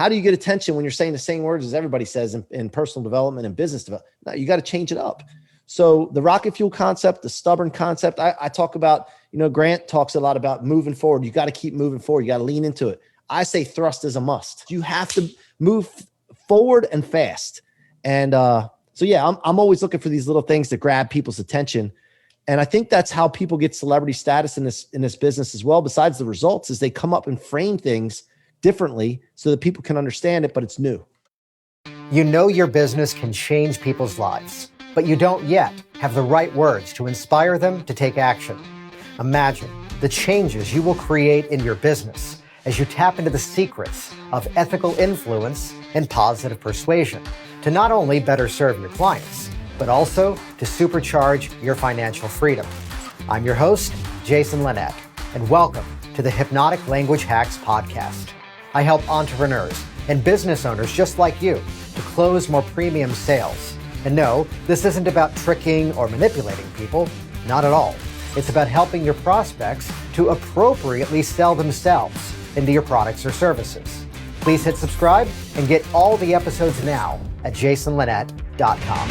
How do you get attention when you're saying the same words as everybody says in personal development and business development? No, you got to change it up. So the rocket fuel concept, the stubborn concept, I talk about, Grant talks a lot about moving forward. You got to keep moving forward. You got to lean into it. I say thrust is a must. You have to move forward and fast. And so, yeah, I'm always looking for these little things to grab people's attention. And I think that's how people get celebrity status in this business as well. Besides the results, is they come up and frame things differently so that people can understand it, but it's new. You know your business can change people's lives, but you don't yet have the right words to inspire them to take action. Imagine the changes you will create in your business as you tap into the secrets of ethical influence and positive persuasion to not only better serve your clients, but also to supercharge your financial freedom. I'm your host, Jason Linett, and welcome to the Hypnotic Language Hacks podcast. I help entrepreneurs and business owners just like you to close more premium sales. And no, this isn't about tricking or manipulating people, not at all. It's about helping your prospects to appropriately sell themselves into your products or services. Please hit subscribe and get all the episodes now at jasonlinett.com.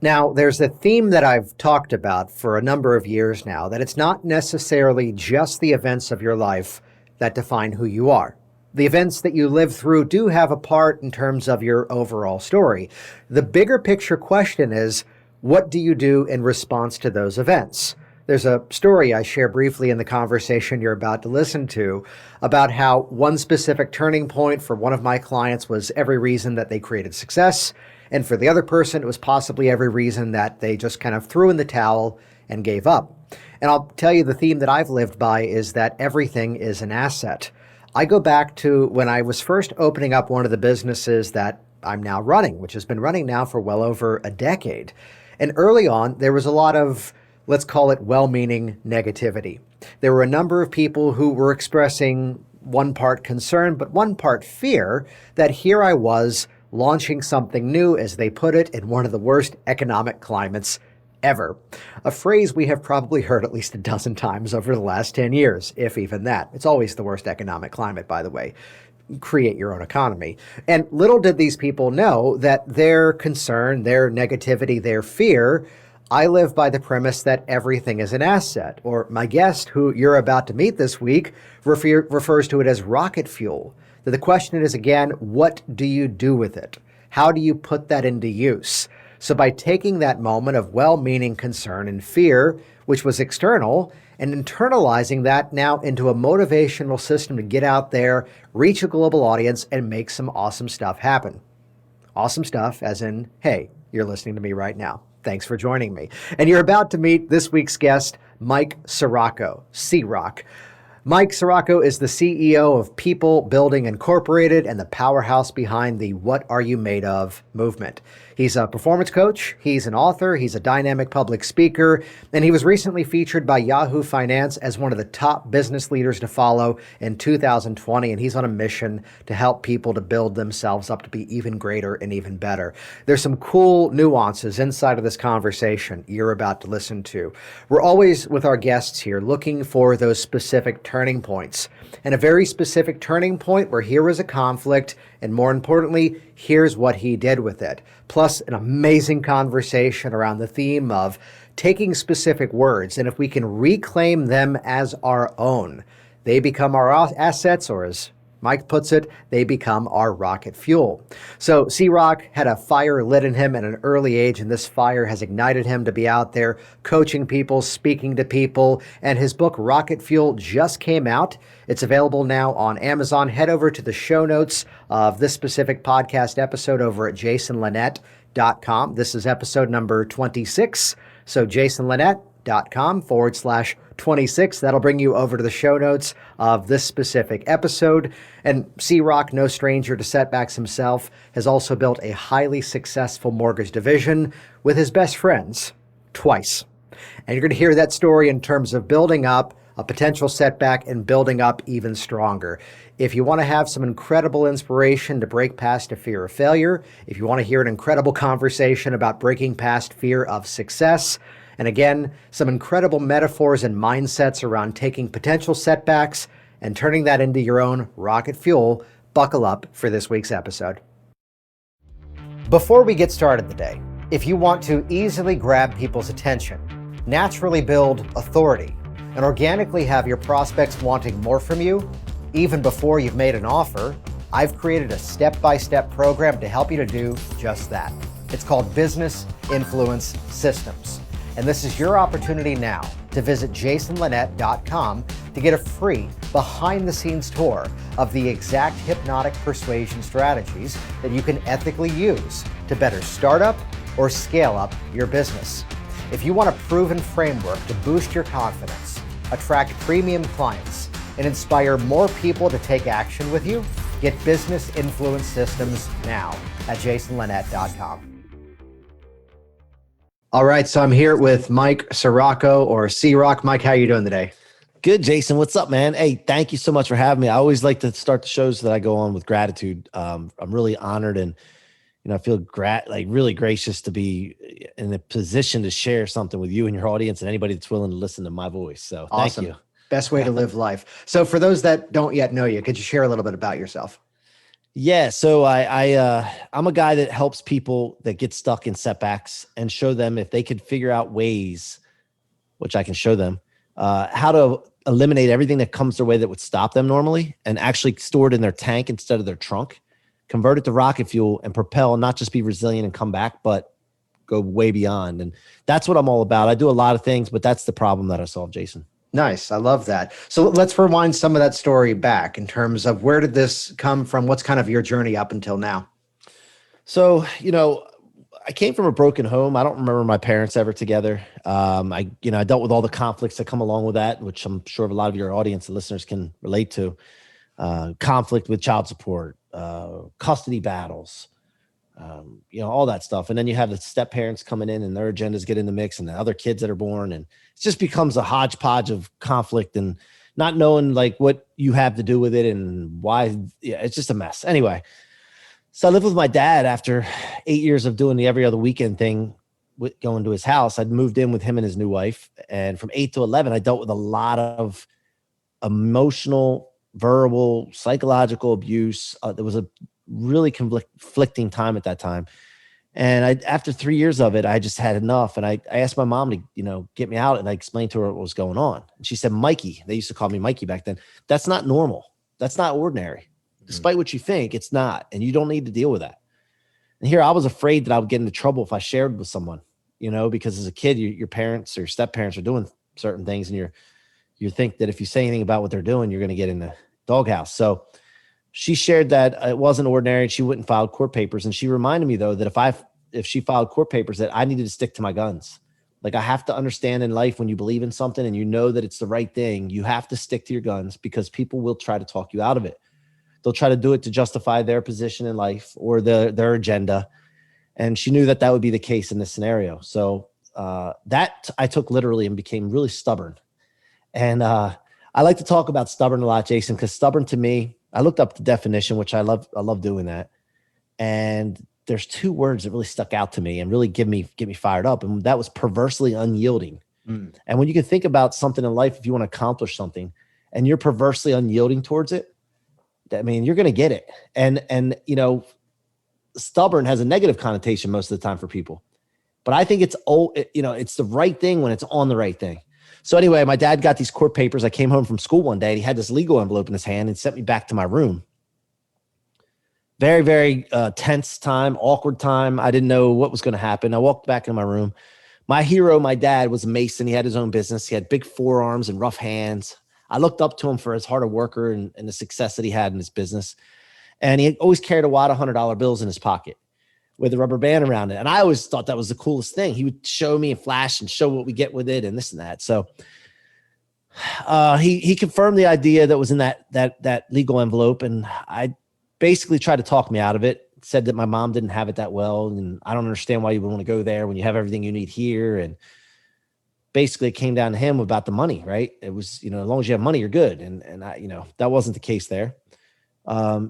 Now, there's a theme that I've talked about for a number of years now, that it's not necessarily just the events of your life that define who you are. The events that you live through do have a part in terms of your overall story. The bigger picture question is, what do you do in response to those events? There's a story I share briefly in the conversation you're about to listen to about how one specific turning point for one of my clients was every reason that they created success. And for the other person, it was possibly every reason that they just kind of threw in the towel and gave up. And I'll tell you, the theme that I've lived by is that everything is an asset. I go back to when I was first opening up one of the businesses that I'm now running, which has been running now for well over a decade. And early on, there was a lot of, let's call it well-meaning negativity. There were a number of people who were expressing one part concern, but one part fear that here I was launching something new, as they put it, in one of the worst economic climates ever. A phrase we have probably heard at least a dozen times over the last 10 years, if even that. It's always the worst economic climate, by the way. Create your own economy. And little did these people know that their concern, their negativity, their fear, I live by the premise that everything is an asset. Or my guest, who you're about to meet this week, refers to it as rocket fuel. The question is, again, what do you do with it? How do you put that into use? So by taking that moment of well-meaning concern and fear, which was external, and internalizing that now into a motivational system to get out there, reach a global audience, and make some awesome stuff happen. Awesome stuff as in, hey, you're listening to me right now. Thanks for joining me. And you're about to meet this week's guest, Mike Sirocco, C-Rock. Mike Sirocco is the CEO of People Building Incorporated and the powerhouse behind the What Are You Made Of movement. He's a performance coach, he's an author, he's a dynamic public speaker, and he was recently featured by Yahoo Finance as one of the top business leaders to follow in 2020, and he's on a mission to help people to build themselves up to be even greater and even better. There's some cool nuances inside of this conversation you're about to listen to. We're always, with our guests here, looking for those specific turning points, and a very specific turning point where here was a conflict, and more importantly, here's what he did with it. Plus an amazing conversation around the theme of taking specific words, and if we can reclaim them as our own, they become our assets, or as Mike puts it, they become our rocket fuel. So C-Rock had a fire lit in him at an early age, and this fire has ignited him to be out there coaching people, speaking to people, and his book Rocket Fuel just came out. It's available now on Amazon. Head over to the show notes of this specific podcast episode over at jasonlinett.com. This is episode number 26. So jasonlinett.com/26. That'll bring you over to the show notes of this specific episode. And C-Rock, no stranger to setbacks himself, has also built a highly successful mortgage division with his best friends twice. And you're going to hear that story in terms of building up a potential setback and building up even stronger. If you want to have some incredible inspiration to break past a fear of failure, if you want to hear an incredible conversation about breaking past fear of success, and again, some incredible metaphors and mindsets around taking potential setbacks and turning that into your own rocket fuel, buckle up for this week's episode. Before we get started today, if you want to easily grab people's attention, naturally build authority, and organically have your prospects wanting more from you, even before you've made an offer, I've created a step-by-step program to help you to do just that. It's called Business Influence Systems. And this is your opportunity now to visit jasonlinett.com to get a free behind-the-scenes tour of the exact hypnotic persuasion strategies that you can ethically use to better start up or scale up your business. If you want a proven framework to boost your confidence, attract premium clients, and inspire more people to take action with you, get Business Influence Systems now at jasonlinett.com. All right, so I'm here with Mike Sirocco, or C-Rock. Mike, how are you doing today? Good, Jason. What's up, man? Hey, thank you so much for having me. I always like to start the shows that I go on with gratitude. I'm really honored, and I feel really gracious to be in a position to share something with you and your audience and anybody that's willing to listen to my voice. So awesome. Thank you. Best way to live life. So for those that don't yet know you, could you share a little bit about yourself? Yeah. So I'm a guy that helps people that get stuck in setbacks and show them if they could figure out ways, which I can show them, how to eliminate everything that comes their way that would stop them normally and actually store it in their tank instead of their trunk, convert it to rocket fuel and propel, not just be resilient and come back, but go way beyond. And that's what I'm all about. I do a lot of things, but that's the problem that I solve, Jason. Nice. I love that. So let's rewind some of that story back in terms of where did this come from? What's kind of your journey up until now? So, I came from a broken home. I don't remember my parents ever together. I dealt with all the conflicts that come along with that, which I'm sure a lot of your audience and listeners can relate to. Conflict with child support, custody battles, all that stuff. And then you have the step parents coming in and their agendas get in the mix and the other kids that are born. And it just becomes a hodgepodge of conflict and not knowing like what you have to do with it and why. Yeah, it's just a mess. Anyway, so I lived with my dad after 8 years of doing the every other weekend thing, going to his house. I'd moved in with him and his new wife. And from 8 to 11, I dealt with a lot of emotional, verbal, psychological abuse. There was a really conflicting time at that time. And after 3 years of it, I just had enough. And I asked my mom to, get me out, and I explained to her what was going on. And she said, Mikey, they used to call me Mikey back then. That's not normal. That's not ordinary. Despite what you think, it's not. And you don't need to deal with that. And here I was afraid that I would get into trouble if I shared with someone, because as a kid, your parents or your step parents are doing certain things. And you think that if you say anything about what they're doing, you're going to get in the doghouse. So she shared that it wasn't ordinary. She wouldn't file court papers. And she reminded me, though, that if she filed court papers, that I needed to stick to my guns. Like, I have to understand in life, when you believe in something and you know that it's the right thing, you have to stick to your guns, because people will try to talk you out of it. They'll try to do it to justify their position in life or their agenda. And she knew that would be the case in this scenario. So that I took literally and became really stubborn. And I like to talk about stubborn a lot, Jason, because stubborn to me, I looked up the definition, which I love doing that. And there's two words that really stuck out to me and really get me fired up. And that was perversely unyielding. And when you can think about something in life, if you want to accomplish something and you're perversely unyielding towards it, I mean, you're going to get it. And stubborn has a negative connotation most of the time for people, but I think it's the right thing when it's on the right thing. So anyway, my dad got these court papers. I came home from school one day and he had this legal envelope in his hand and sent me back to my room. Very, very tense time, awkward time. I didn't know what was going to happen. I walked back in my room. My hero, my dad, was a mason. He had his own business. He had big forearms and rough hands. I looked up to him for his hard worker and the success that he had in his business. And he always carried a wad of $100 bills in his pocket with a rubber band around it. And I always thought that was the coolest thing. He would show me and flash and show what we get with it and this and that. So he confirmed the idea that was in that legal envelope. And I basically tried to talk me out of it, said that my mom didn't have it that well. And I don't understand why you would want to go there when you have everything you need here. And basically it came down to him about the money, right? It was, as long as you have money, you're good. And I, that wasn't the case there.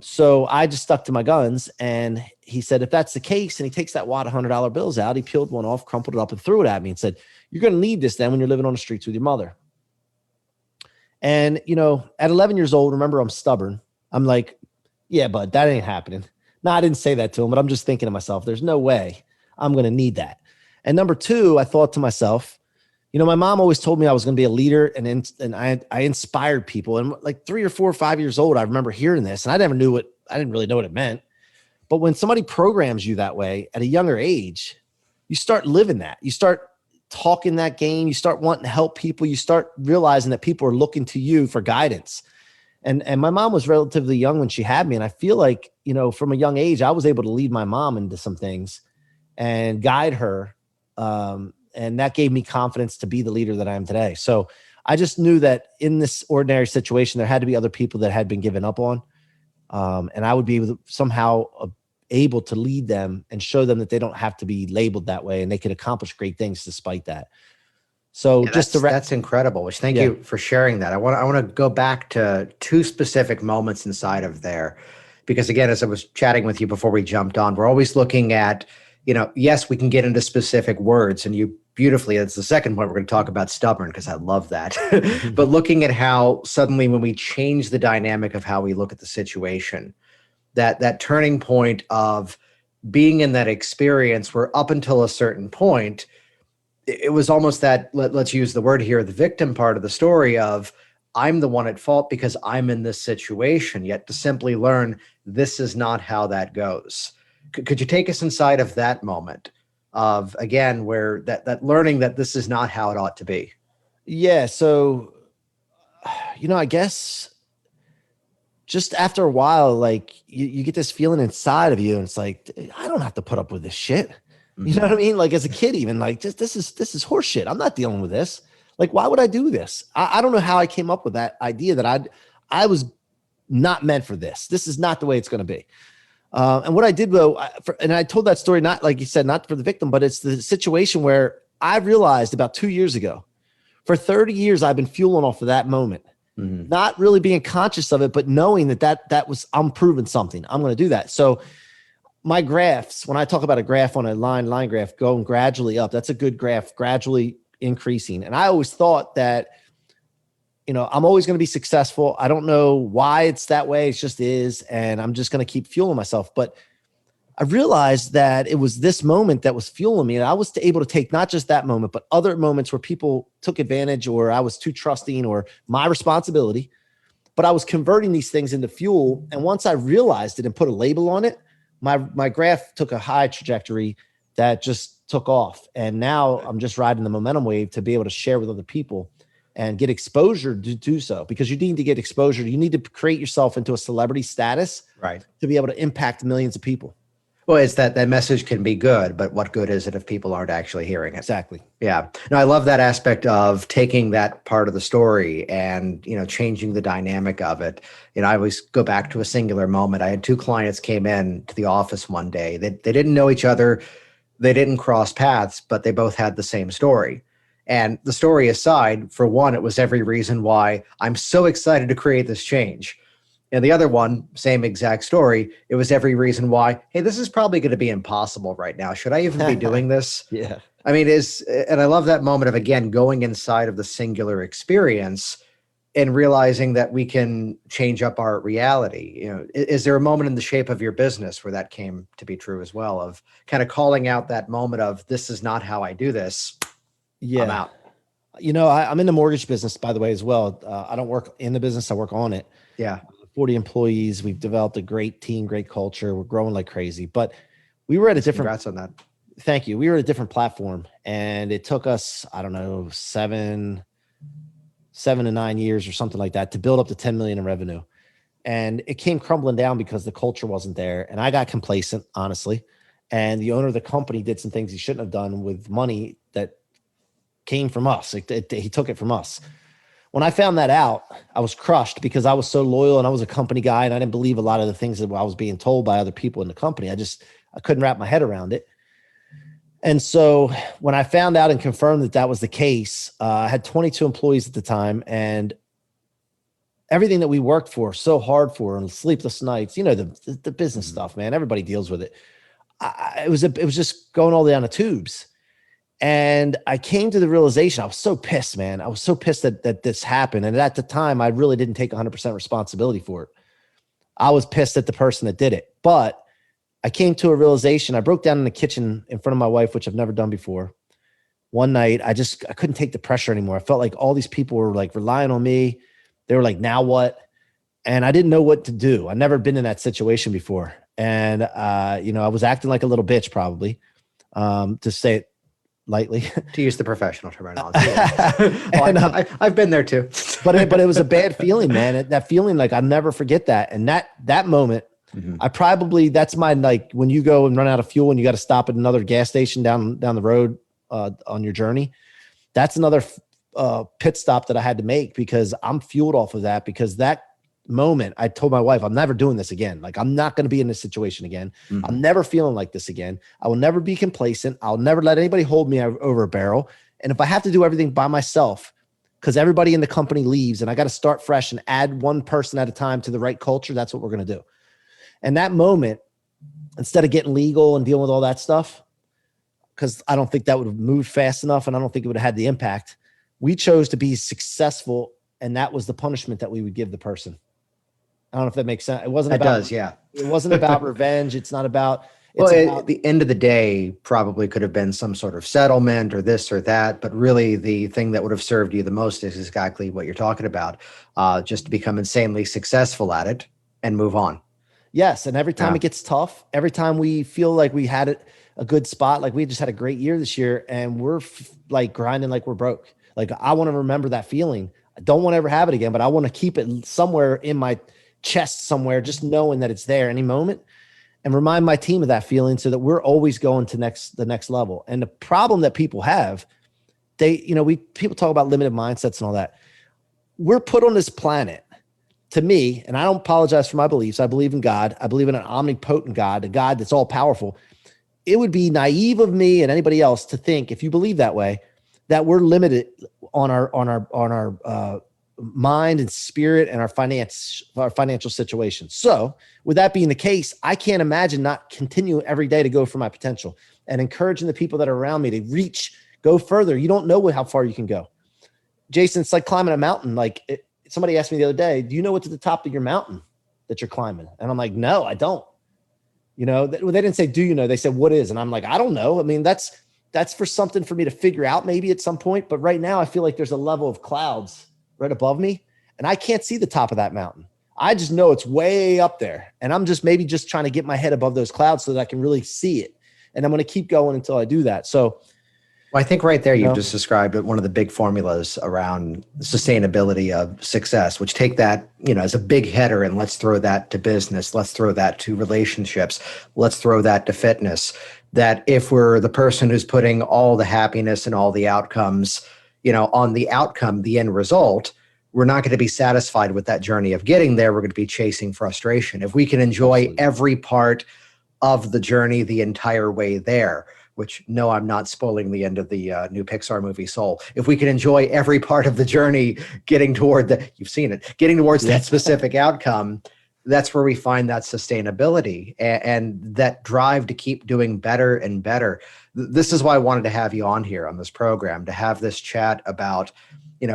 So I just stuck to my guns, and he said, if that's the case, and he takes that wad of $100 bills out, he peeled one off, crumpled it up and threw it at me and said, you're going to need this then when you're living on the streets with your mother. And, at 11 years old, remember, I'm stubborn. I'm like, yeah, bud, that ain't happening. No, I didn't say that to him, but I'm just thinking to myself, there's no way I'm going to need that. And number two, I thought to myself, my mom always told me I was going to be a leader, and I inspired people. And like 3 or 4 or 5 years old, I remember hearing this, and I didn't really know what it meant. But when somebody programs you that way at a younger age, you start living that. You start talking that game. You start wanting to help people. You start realizing that people are looking to you for guidance. And my mom was relatively young when she had me. And I feel like, from a young age, I was able to lead my mom into some things and guide her. And that gave me confidence to be the leader that I am today. So I just knew that in this ordinary situation, there had to be other people that had been given up on. And I would be somehow able to lead them and show them that they don't have to be labeled that way, and they could accomplish great things despite that. So that's incredible. Which thank you for sharing that. I want to go back to two specific moments inside of there, because again, as I was chatting with you before we jumped on, we're always looking at, yes, we can get into specific words, and you beautifully, that's the second point we're going to talk about, stubborn, because I love that. But looking at how suddenly when we change the dynamic of how we look at the situation, that turning point of being in that experience where up until a certain point, it was almost that, let's use the word here, the victim part of the story of, I'm the one at fault because I'm in this situation, yet to simply learn this is not how that goes. Could you take us inside of that moment of, again, where that learning that this is not how it ought to be? Yeah. So, I guess just after a while, like you get this feeling inside of you, and it's like, I don't have to put up with this shit. You know what I mean? Like as a kid, even like, just this is horse shit. I'm not dealing with this. Like, why would I do this? I don't know how I came up with that idea that I was not meant for this. This is not the way it's going to be. And what I did though, and I told that story, not like you said, not for the victim, but it's the situation where I realized about 2 years ago, for 30 years, I've been fueling off of that moment, not really being conscious of it, but knowing that was, I'm proving something. I'm going to do that. So my graphs, when I talk about a graph on a line graph going gradually up, that's a good graph, gradually increasing. And I always thought that, I'm always going to be successful. I don't know why it's that way. It just is. And I'm just going to keep fueling myself. But I realized that it was this moment that was fueling me. And I was able to take not just that moment, but other moments where people took advantage, or I was too trusting, or my responsibility. But I was converting these things into fuel. And once I realized it and put a label on it, my graph took a high trajectory that just took off. And now I'm just riding the momentum wave to be able to share with other people and get exposure to do so, because you need to get exposure. You need to create yourself into a celebrity status, right, to be able to impact millions of people. Well, it's that message can be good, but what good is it if people aren't actually hearing it? Exactly. Yeah. No, I love that aspect of taking that part of the story and, changing the dynamic of it. I always go back to a singular moment. I had two clients came in to the office one day. They didn't know each other. They didn't cross paths, but they both had the same story. And the story aside, for one, it was every reason why I'm so excited to create this change. And the other one, same exact story, it was every reason why, hey, this is probably going to be impossible right now. Should I even be doing this? Yeah. I mean, and I love that moment of, again, going inside of the singular experience and realizing that we can change up our reality. Is there a moment in the shape of your business where that came to be true as well, of kind of calling out that moment of, this is not how I do this? Yeah. I'm out. I'm in the mortgage business, by the way, as well. I don't work in the business. I work on it. Yeah. 40 employees. We've developed a great team, great culture. We're growing like crazy, but we were at a different, congrats on that. Thank you. We were at a different platform, and it took us, I don't know, 7 to 9 years or something like that to build up to 10 million in revenue. And it came crumbling down because the culture wasn't there. And I got complacent, honestly. And the owner of the company did some things he shouldn't have done with money that came from us. He took it from us. When I found that out, I was crushed because I was so loyal and I was a company guy, and I didn't believe a lot of the things that I was being told by other people in the company. I couldn't wrap my head around it. And so when I found out and confirmed that was the case, I had 22 employees at the time, and everything that we worked for so hard for, and sleepless nights, the business stuff, man, everybody deals with it. It was just going all down the tubes. And I came to the realization, I was so pissed, man. I was so pissed that this happened. And at the time, I really didn't take 100% responsibility for it. I was pissed at the person that did it. But I came to a realization. I broke down in the kitchen in front of my wife, which I've never done before. One night, I couldn't take the pressure anymore. I felt like all these people were like relying on me. They were like, now what? And I didn't know what to do. I'd never been in that situation before. And, I was acting like a little bitch probably, to say it lightly. To use the professional terminology. And, I've been there too. but it was a bad feeling, man. That feeling, like, I'll never forget that. And that moment, that's my, like, when you go and run out of fuel and you got to stop at another gas station down the road on your journey, that's another pit stop that I had to make, because I'm fueled off of that. Because that moment, I told my wife, I'm never doing this again. Like, I'm not going to be in this situation again. I'm never feeling like this again. I will never be complacent. I'll never let anybody hold me over a barrel. And if I have to do everything by myself, because everybody in the company leaves and I got to start fresh and add one person at a time to the right culture, that's what we're going to do. And that moment, instead of getting legal and dealing with all that stuff, because I don't think that would have moved fast enough and I don't think it would have had the impact, we chose to be successful. And that was the punishment that we would give the person. I don't know if that makes sense. It wasn't about, yeah. It wasn't about revenge. It's not about, at the end of the day, probably could have been some sort of settlement or this or that, but really the thing that would have served you the most is exactly what you're talking about. Just to become insanely successful at it and move on. Yes. And every time it gets tough, every time we feel like we had a good spot, like we just had a great year this year and we're like grinding like we're broke. Like, I want to remember that feeling. I don't want to ever have it again, but I want to keep it somewhere in my chest somewhere, just knowing that it's there any moment, and remind my team of that feeling so that we're always going to the next level. And the problem that people have, people talk about limited mindsets and all that. We're put on this planet, to me, and I don't apologize for my beliefs. I believe in God. I believe in an omnipotent God, a God that's all powerful. It would be naive of me and anybody else to think, if you believe that way, that we're limited on our mind and spirit and our financial situation. So with that being the case, I can't imagine not continuing every day to go for my potential and encouraging the people that are around me to go further. You don't know how far you can go. Jason, it's like climbing a mountain. Like, somebody asked me the other day, do you know what's at the top of your mountain that you're climbing? And I'm like, no, I don't. They didn't say, do you know? They said, what is? And I'm like, I don't know. I mean, that's for something for me to figure out maybe at some point. But right now I feel like there's a level of clouds right above me and I can't see the top of that mountain. I just know it's way up there. And I'm just trying to get my head above those clouds so that I can really see it. And I'm going to keep going until I do that. So, well, I think right there, you've just described one of the big formulas around sustainability of success, which take that, as a big header and let's throw that to business. Let's throw that to relationships. Let's throw that to fitness. That if we're the person who's putting all the happiness and all the outcomes, on the outcome, the end result, we're not going to be satisfied with that journey of getting there. We're going to be chasing frustration. If we can enjoy every part of the journey the entire way there, which, no, I'm not spoiling the end of the new Pixar movie Soul. If we can enjoy every part of the journey getting toward you've seen it, getting towards that specific outcome, that's where we find that sustainability and that drive to keep doing better and better. This is why I wanted to have you on here on this program, to have this chat about,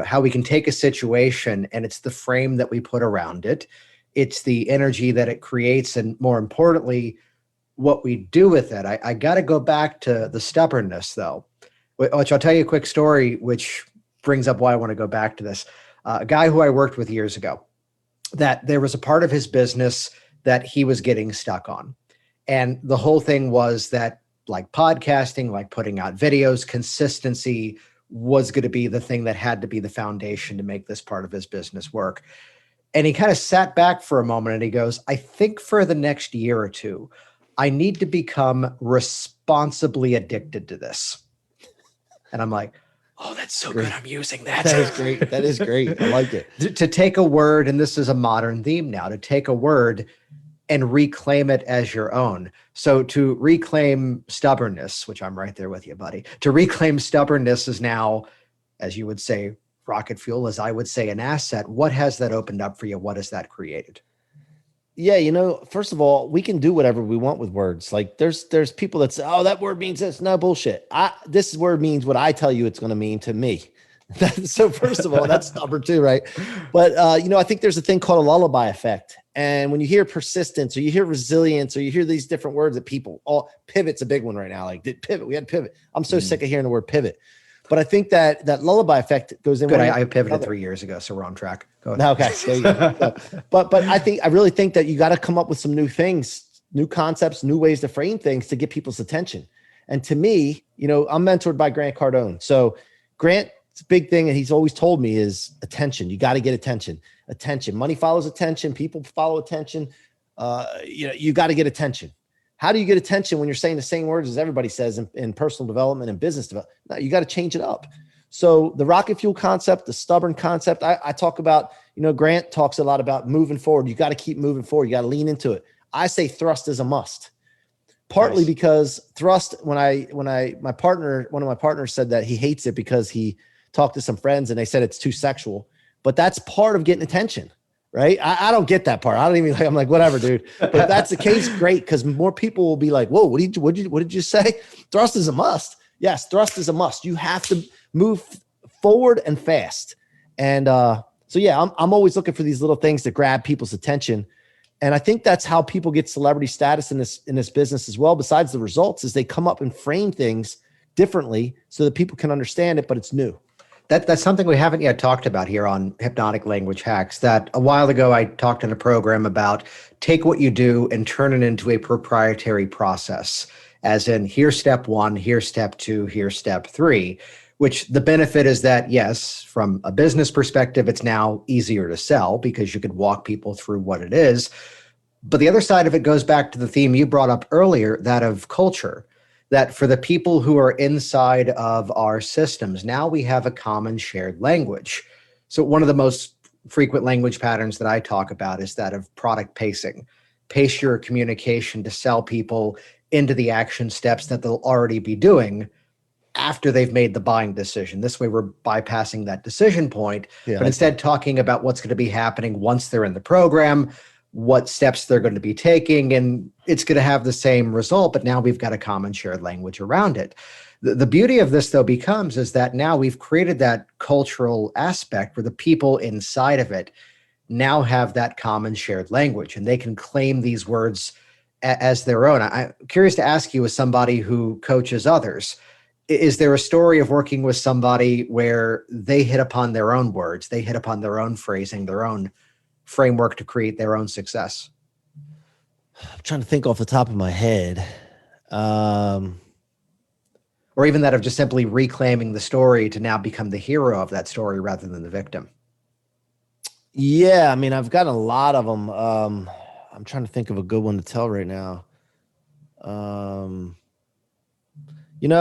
how we can take a situation and it's the frame that we put around it. It's the energy that it creates. And more importantly, what we do with it. I got to go back to the stubbornness though, which I'll tell you a quick story, which brings up why I want to go back to this. A guy who I worked with years ago, that there was a part of his business that he was getting stuck on. And the whole thing was that, like podcasting, like putting out videos, consistency was going to be the thing that had to be the foundation to make this part of his business work. And he kind of sat back for a moment and he goes, I think for the next year or two, I need to become responsibly addicted to this. And I'm like, oh, that's so good. I'm using that. That is great. That is great. I like it. To take a word, and this is a modern theme now, to take a word and reclaim it as your own. So to reclaim stubbornness, which I'm right there with you, buddy, to reclaim stubbornness is now, as you would say, rocket fuel, as I would say, an asset. What has that opened up for you? What has that created? Yeah, first of all, we can do whatever we want with words. Like there's people that say, "Oh, that word means this." No bullshit. This word means what I tell you it's going to mean to me. So first of all, that's number two, right? But I think there's a thing called a lullaby effect. And when you hear persistence or you hear resilience or you hear these different words that people, all pivot's a big one right now. Like did pivot, we had pivot. I'm so sick of hearing the word pivot. But I think that lullaby effect goes in. Good. I pivoted 3 years ago, so we're on track. Go ahead. Okay. There you go. But I really think that you got to come up with some new things, new concepts, new ways to frame things to get people's attention. And to me, I'm mentored by Grant Cardone. So Grant's big thing, and he's always told me, is attention. You got to get attention. Attention. Money follows attention. People follow attention. You got to get attention. How do you get attention when you're saying the same words as everybody says in personal development and business development? No, you got to change it up. So the rocket fuel concept, the stubborn concept, I talk about, Grant talks a lot about moving forward. You got to keep moving forward. You got to lean into it. I say thrust is a must, partly because thrust, one of my partners said that he hates it because he talked to some friends and they said it's too sexual, but that's part of getting attention. Right. I don't get that part. I don't even I'm like, whatever, dude. But if that's the case, great. Because more people will be like, whoa, what did you say? Thrust is a must. Yes. Thrust is a must. You have to move forward and fast. And so, yeah, I'm always looking for these little things to grab people's attention. And I think that's how people get celebrity status in this business as well. Besides the results, is they come up and frame things differently so that people can understand it, but it's new. That's something we haven't yet talked about here on Hypnotic Language Hacks. That a while ago I talked in a program about take what you do and turn it into a proprietary process, as in here's step one, here's step two, here's step three, which the benefit is that, yes, from a business perspective, it's now easier to sell because you could walk people through what it is. But the other side of it goes back to the theme you brought up earlier, that of culture. That for the people who are inside of our systems, now we have a common shared language. So one of the most frequent language patterns that I talk about is that of product pacing. Pace your communication to sell people into the action steps that they'll already be doing after they've made the buying decision. This way we're bypassing that decision point, but instead talking about what's going to be happening once they're in the program, what steps they're going to be taking, and it's going to have the same result, but now we've got a common shared language around it. The beauty of this, though, becomes is that now we've created that cultural aspect where the people inside of it now have that common shared language, and they can claim these words as their own. I'm curious to ask you, as somebody who coaches others, is there a story of working with somebody where they hit upon their own words, they hit upon their own phrasing, their own framework to create their own success? I'm trying to think off the top of my head. Or even that of just simply reclaiming the story to now become the hero of that story rather than the victim. Yeah, I mean, I've got a lot of them. I'm trying to think of a good one to tell right now.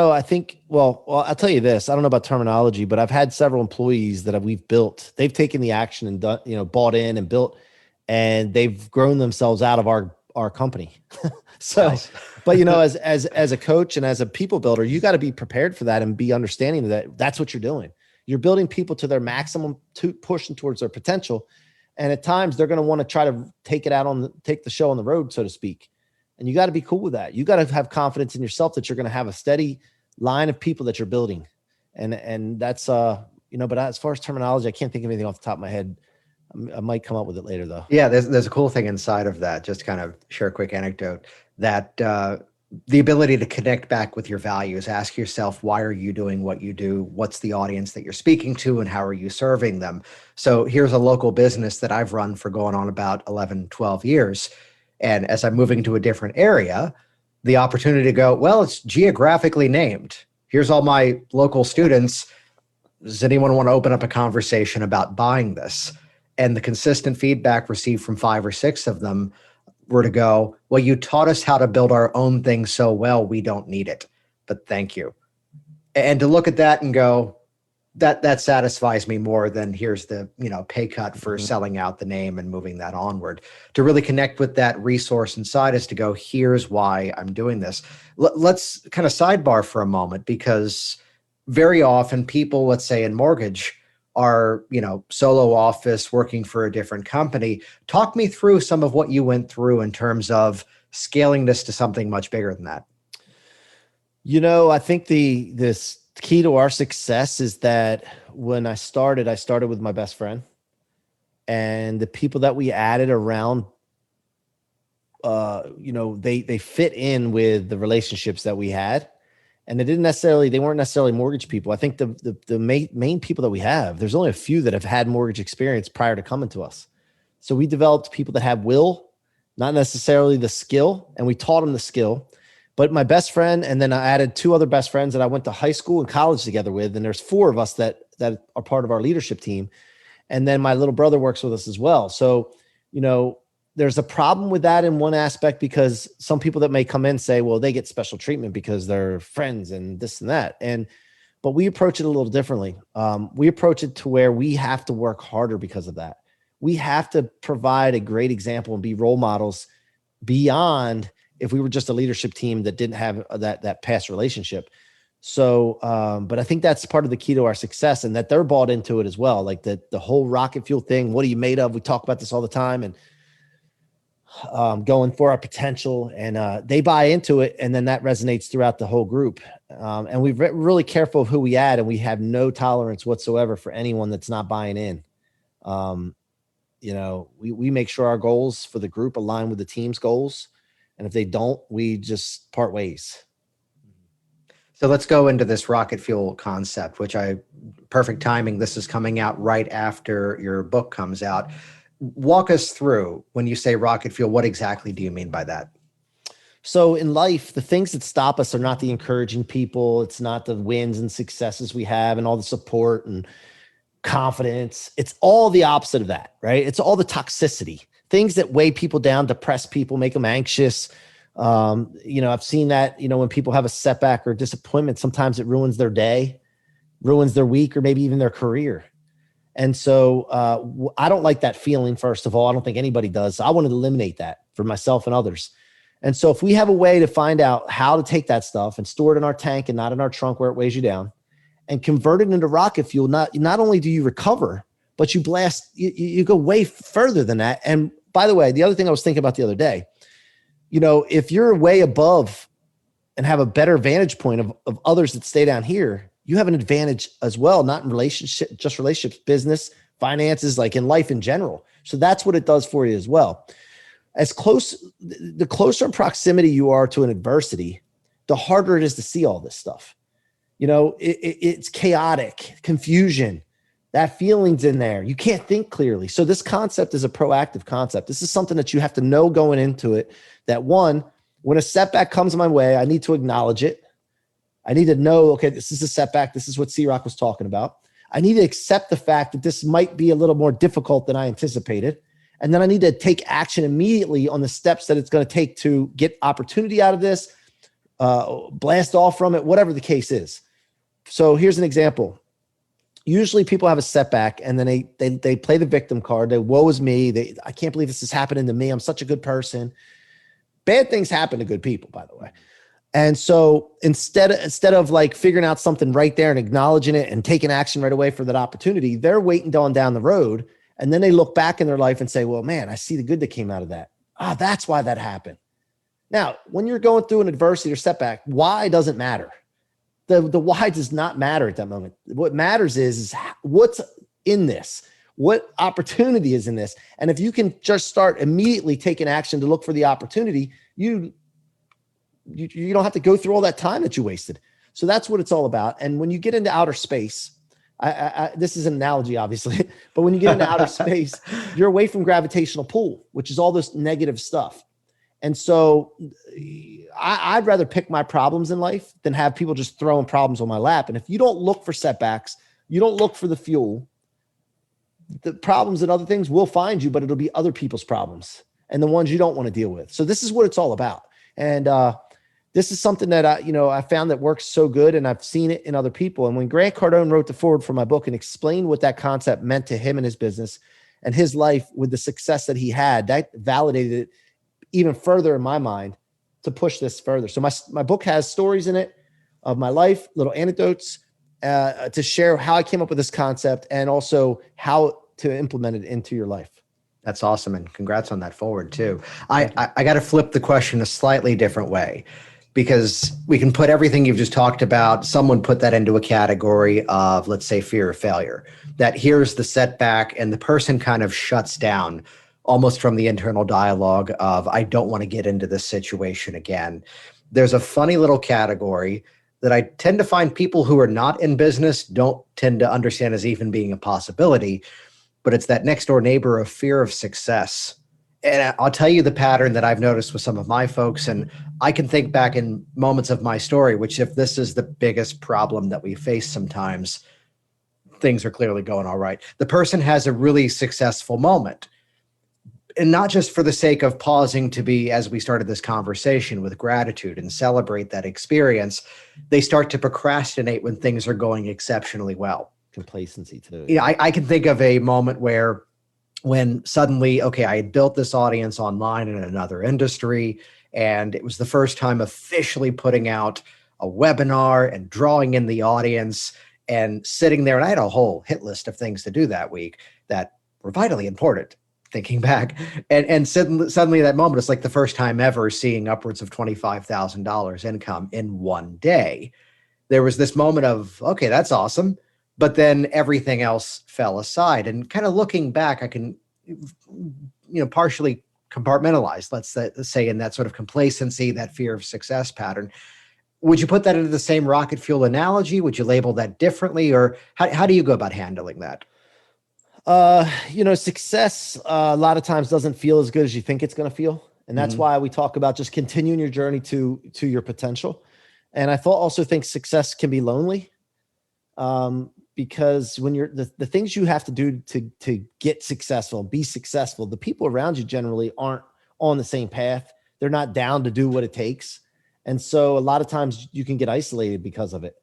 I think, well, I'll tell you this. I don't know about terminology, but I've had several employees that we've built. They've taken the action and done, bought in and built, and they've grown themselves out of our company. So, nice. But as a coach and as a people builder, you got to be prepared for that and be understanding that that's what you're doing. You're building people to their maximum, to pushing towards their potential. And at times they're going to want to try to take the show on the road, so to speak. And you got to be cool with that. You got to have confidence in yourself that you're going to have a steady line of people that you're building. And that's, but as far as terminology, I can't think of anything off the top of my head. I might come up with it later though. Yeah. There's a cool thing inside of that. Just to kind of share a quick anecdote that, the ability to connect back with your values, ask yourself, why are you doing what you do? What's the audience that you're speaking to and how are you serving them? So here's a local business that I've run for going on about 11, 12 years. And as I'm moving to a different area, the opportunity to go, well, it's geographically named. Here's all my local students. Does anyone want to open up a conversation about buying this? And the consistent feedback received from 5 or 6 of them were to go, well, you taught us how to build our own thing so well, we don't need it, but thank you. And to look at that and go, that satisfies me more than here's the pay cut for selling out the name and moving that onward. To really connect with that resource inside us to go, here's why I'm doing this. Let's kind of sidebar for a moment, because very often people, let's say in mortgage, are, solo office working for a different company. Talk me through some of what you went through in terms of scaling this to something much bigger than that. I think this key to our success is that when I started with my best friend, and the people that we added around, they fit in with the relationships that we had. And they weren't necessarily mortgage people. I think the main people that we have, there's only a few that have had mortgage experience prior to coming to us. So we developed people that have will, not necessarily the skill, and we taught them the skill. But my best friend, and then I added two other best friends that I went to high school and college together with, and there's four of us that are part of our leadership team. And then my little brother works with us as well. So, there's a problem with that in one aspect, because some people that may come in say, well, they get special treatment because they're friends and this and that. But we approach it a little differently. We approach it to where we have to work harder because of that. We have to provide a great example and be role models beyond if we were just a leadership team that didn't have that past relationship. So, but I think that's part of the key to our success, and that they're bought into it as well. Like the whole rocket fuel thing. What are you made of? We talk about this all the time, and going for our potential, and they buy into it. And then that resonates throughout the whole group. And we're really careful of who we add, and we have no tolerance whatsoever for anyone that's not buying in. We make sure our goals for the group align with the team's goals. And if they don't, we just part ways. So let's go into this rocket fuel concept, perfect timing. This is coming out right after your book comes out. Walk us through, when you say rocket fuel, what exactly do you mean by that? So in life, the things that stop us are not the encouraging people. It's not the wins and successes we have and all the support and confidence. It's all the opposite of that, right? It's all the toxicity, things that weigh people down, depress people, make them anxious. I've seen that, when people have a setback or disappointment, sometimes it ruins their day, ruins their week, or maybe even their career. And so I don't like that feeling, first of all. I don't think anybody does. So I want to eliminate that for myself and others. And so if we have a way to find out how to take that stuff and store it in our tank and not in our trunk where it weighs you down, and convert it into rocket fuel, not only do you recover, but you blast, you go way further than that. And by the way, the other thing I was thinking about the other day, if you're way above and have a better vantage point of others that stay down here, you have an advantage as well, not in relationships, business, finances, like in life in general. So that's what it does for you as well. The closer in proximity you are to an adversity, the harder it is to see all this stuff. It's chaotic, confusion, that feeling's in there. You can't think clearly. So this concept is a proactive concept. This is something that you have to know going into it, that one, when a setback comes my way, I need to acknowledge it. I need to know, okay, this is a setback. This is what C-Rock was talking about. I need to accept the fact that this might be a little more difficult than I anticipated. And then I need to take action immediately on the steps that it's going to take to get opportunity out of this, blast off from it, whatever the case is. So here's an example. Usually people have a setback and then they play the victim card. They, woe is me. I can't believe this is happening to me. I'm such a good person. Bad things happen to good people, by the way. And so instead of like figuring out something right there and acknowledging it and taking action right away for that opportunity, they're waiting on down the road. And then they look back in their life and say, well, man, I see the good that came out of that. That's why that happened. Now, when you're going through an adversity or setback, why doesn't matter. The why does not matter at that moment. What matters is what's in this, what opportunity is in this. And if you can just start immediately taking action to look for the opportunity, you don't have to go through all that time that you wasted. So that's what it's all about. And when you get into outer space, this is an analogy, obviously, but when you get into outer space, you're away from gravitational pull, which is all this negative stuff. And so I'd rather pick my problems in life than have people just throwing problems on my lap. And if you don't look for setbacks, you don't look for the fuel, the problems and other things will find you, but it'll be other people's problems and the ones you don't want to deal with. So this is what it's all about. And this is something that I found that works so good, and I've seen it in other people. And when Grant Cardone wrote the foreword for my book and explained what that concept meant to him and his business and his life with the success that he had, that validated it even further in my mind to push this further. So my book has stories in it of my life, little anecdotes, to share how I came up with this concept and also how to implement it into your life. That's awesome. And congrats on that forward too. I got to flip the question a slightly different way, because we can put everything you've just talked about, someone put that into a category of, let's say, fear of failure, that here's the setback and the person kind of shuts down almost from the internal dialogue of, I don't want to get into this situation again. There's a funny little category that I tend to find people who are not in business don't tend to understand as even being a possibility, but it's that next door neighbor of fear of success. And I'll tell you the pattern that I've noticed with some of my folks, and I can think back in moments of my story, which if this is the biggest problem that we face sometimes, things are clearly going all right. The person has a really successful moment. And not just for the sake of pausing to be, as we started this conversation, with gratitude and celebrate that experience, they start to procrastinate when things are going exceptionally well. Complacency too. Yeah, I can think of a moment where when suddenly, okay, I had built this audience online in another industry, and it was the first time officially putting out a webinar and drawing in the audience and sitting there. And I had a whole hit list of things to do that week that were vitally important, thinking back. And suddenly that moment, it's like the first time ever seeing upwards of $25,000 income in one day. There was this moment of, okay, that's awesome. But then everything else fell aside. And kind of looking back, I can, partially compartmentalize, let's say, in that sort of complacency, that fear of success pattern. Would you put that into the same rocket fuel analogy? Would you label that differently? Or how do you go about handling that? Success a lot of times doesn't feel as good as you think it's going to feel. And that's why we talk about just continuing your journey to your potential. And I also think success can be lonely. Because when you're the things you have to do to get successful, be successful, the people around you generally aren't on the same path. They're not down to do what it takes. And so a lot of times you can get isolated because of it.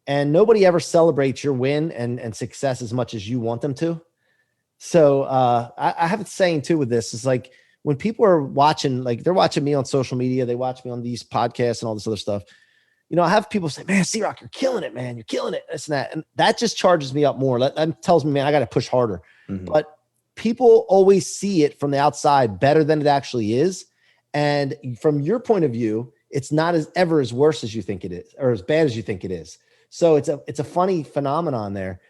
And nobody ever celebrates your win and success as much as you want them to. So I have a saying too with this. It's like when people are watching, like they're watching me on social media, they watch me on these podcasts and all this other stuff. I have people say, man, C-Rock, you're killing it, man. You're killing it. This and that. And that just charges me up more. That tells me, man, I got to push harder. But people always see it from the outside better than it actually is. And from your point of view, it's not ever as worse as you think it is, or as bad as you think it is. So it's a funny phenomenon there.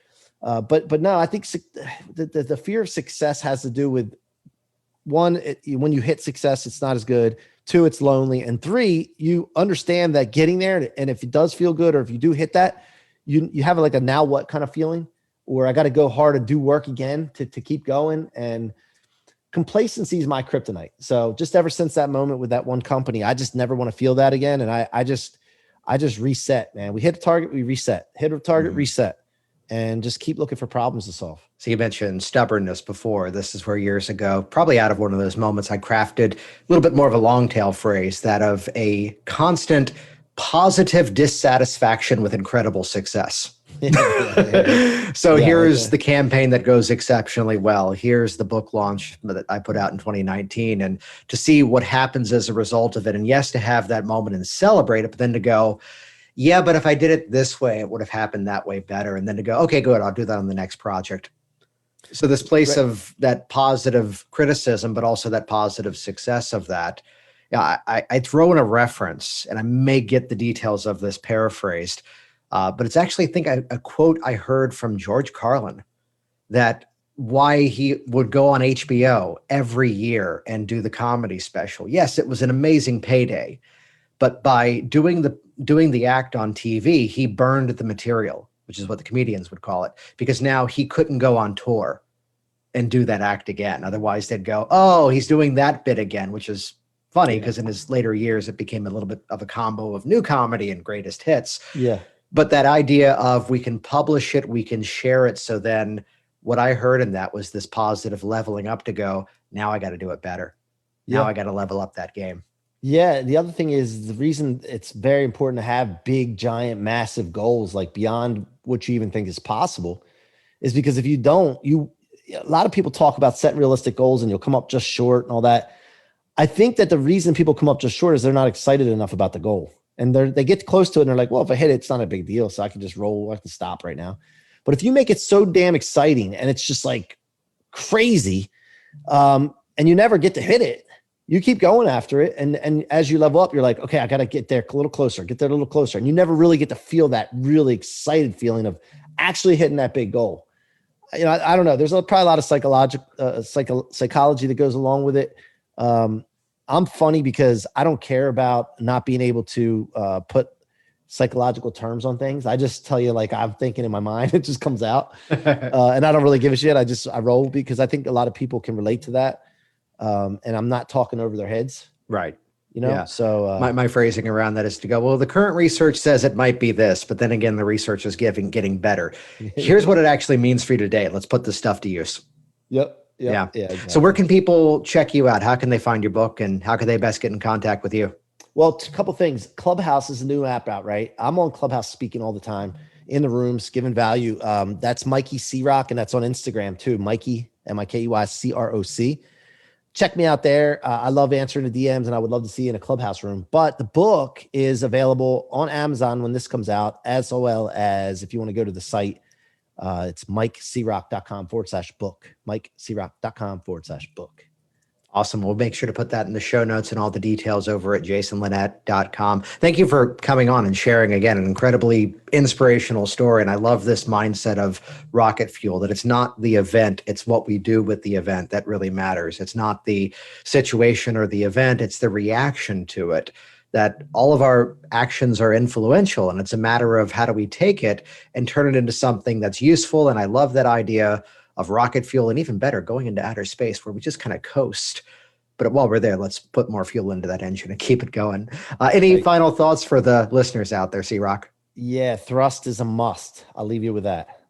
But no, I think the fear of success has to do with, one, when you hit success, it's not as good. 2, it's lonely. And 3, you understand that getting there, and if it does feel good, or if you do hit that, you have like a now what kind of feeling, or I got to go hard and do work again to keep going. And complacency is my kryptonite. So just ever since that moment with that one company, I just never want to feel that again. And I just reset, man. We hit a target, we reset, hit a target, reset, and just keep looking for problems to solve. So you mentioned stubbornness before. This is where years ago, probably out of one of those moments, I crafted a little bit more of a long tail phrase, that of a constant positive dissatisfaction with incredible success. So here's the campaign that goes exceptionally well. Here's the book launch that I put out in 2019. And to see what happens as a result of it. And yes, to have that moment and celebrate it, but then to go, yeah, but if I did it this way, it would have happened that way better. And then to go, okay, good, I'll do that on the next project. So this place of that positive criticism, but also that positive success of that. Yeah, I throw in a reference, and I may get the details of this paraphrased, but it's actually, I think, a quote I heard from George Carlin, that why he would go on HBO every year and do the comedy special. Yes, it was an amazing payday, but by doing the act on TV, he burned the material, which is what the comedians would call it, because now he couldn't go on tour and do that act again. Otherwise, they'd go, oh, he's doing that bit again, which is funny because in his later years, it became a little bit of a combo of new comedy and greatest hits. Yeah. But that idea of we can publish it, we can share it. So then what I heard in that was this positive leveling up to go, now I got to do it better. Now I got to level up that game. Yeah. The other thing is, the reason it's very important to have big, giant, massive goals, like beyond what you even think is possible, is because if you don't, a lot of people talk about setting realistic goals and you'll come up just short and all that. I think that the reason people come up just short is they're not excited enough about the goal. And they get close to it and they're like, well, if I hit it, it's not a big deal. So I can just roll. I can stop right now. But if you make it so damn exciting and it's just like crazy, and you never get to hit it, you keep going after it. And as you level up, you're like, okay, I got to get there a little closer, get there a little closer. And you never really get to feel that really excited feeling of actually hitting that big goal. You know, I don't know. There's probably a lot of psychology that goes along with it. I'm funny because I don't care about not being able to put psychological terms on things. I just tell you, like, I'm thinking in my mind, it just comes out. And I don't really give a shit. I roll because I think a lot of people can relate to that. And I'm not talking over their heads. Right. You know, Yeah. so my phrasing around that is to go, well, the current research says it might be this, but then again, the research is getting better. Here's what it actually means for you today. Let's put this stuff to use. Yep. Yeah. Exactly. So where can people check you out? How can they find your book and how can they best get in contact with you? Well, a couple things. Clubhouse is a new app out, right? I'm on Clubhouse speaking all the time in the rooms, giving value. That's Mikey C-Roc, and that's on Instagram too. Mikey, MikeyCroc. Check me out there. I love answering the DMs, and I would love to see you in a Clubhouse room. But the book is available on Amazon when this comes out, as well as if you want to go to the site, it's MikeCroc.com/book. MikeCroc.com/book. Awesome. We'll make sure to put that in the show notes and all the details over at jasonlinett.com. Thank you for coming on and sharing again an incredibly inspirational story. And I love this mindset of Rocket Fuel, that it's not the event, it's what we do with the event that really matters. It's not the situation or the event, it's the reaction to it. That all of our actions are influential, and it's a matter of how do we take it and turn it into something that's useful. And I love that idea of rocket fuel, and even better, going into outer space where we just kind of coast. But while we're there, let's put more fuel into that engine and keep it going. Any final thoughts for the listeners out there, C-Roc? Yeah, thrust is a must. I'll leave you with that.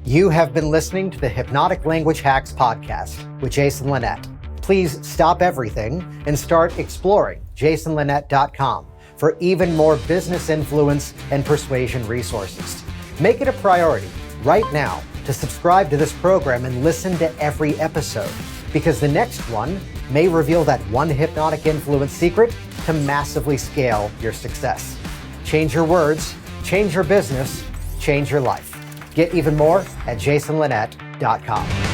You have been listening to the Hypnotic Language Hacks podcast with Jason Linett. Please stop everything and start exploring jasonlinett.com for even more business influence and persuasion resources. Make it a priority right now to subscribe to this program and listen to every episode, because the next one may reveal that one hypnotic influence secret to massively scale your success. Change your words, change your business, change your life. Get even more at jasonlinett.com.